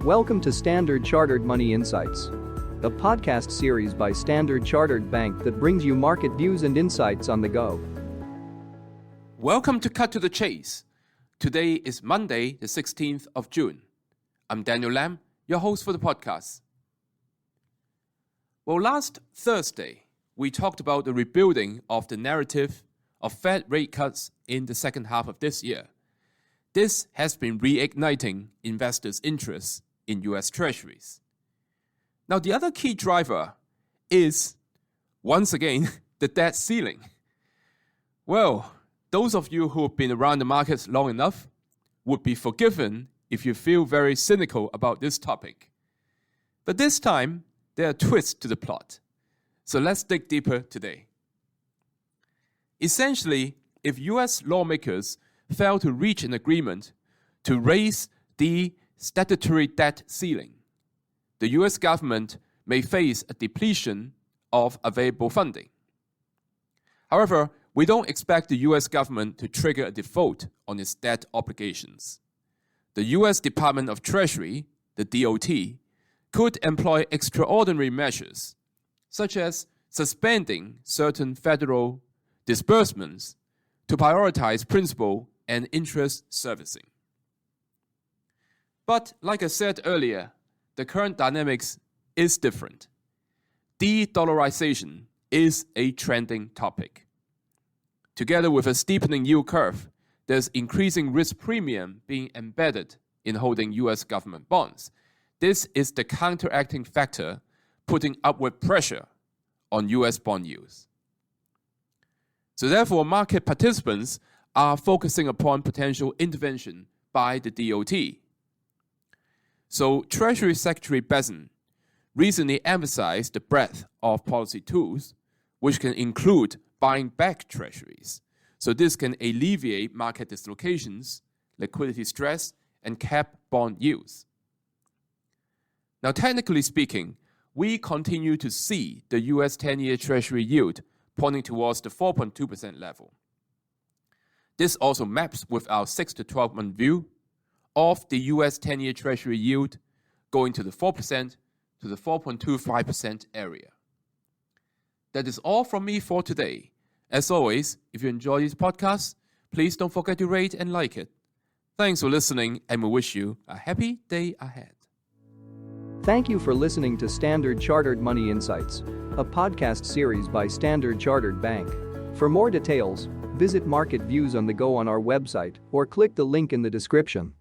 Welcome to Standard Chartered Money Insights, a podcast series by Standard Chartered Bank that brings you market views and insights on the go. Welcome to Cut to the Chase. Today is Monday, the 16th of June. I'm Daniel Lam, your host for the podcast. Well, last Thursday, we talked about the rebuilding of the narrative of Fed rate cuts in the second half of this year. This has been reigniting investors' interest in US Treasuries. Now, the other key driver is, once again, the debt ceiling. Well, those of you who have been around the markets long enough would be forgiven if you feel very cynical about this topic. But this time, there are twists to the plot. So let's dig deeper today. Essentially, if US lawmakers fail to reach an agreement to raise the statutory debt ceiling, the US government may face a depletion of available funding. However, we don't expect the US government to trigger a default on its debt obligations. The US Department of Treasury, the DOT, could employ extraordinary measures, such as suspending certain federal disbursements to prioritize principal and interest servicing. But like I said earlier, the current dynamics is different. De-dollarization is a trending topic. Together with a steepening yield curve, there's increasing risk premium being embedded in holding US government bonds. This is the counteracting factor putting upward pressure on US bond yields. So therefore, market participants are focusing upon potential intervention by the DOT. So Treasury Secretary Bessent recently emphasized the breadth of policy tools, which can include buying back treasuries. So this can alleviate market dislocations, liquidity stress, and cap bond yields. Now, technically speaking, we continue to see the US 10-year Treasury yield pointing towards the 4.2% level. This also maps with our 6 to 12-month view of the US 10-year Treasury yield going to the 4% to the 4.25% area. That is all from me for today. As always, if you enjoy these podcasts, please don't forget to rate and like it. Thanks for listening, and we wish you a happy day ahead. Thank you for listening to Standard Chartered Money Insights, a podcast series by Standard Chartered Bank. For more details, visit Market Views on the Go on our website or click the link in the description.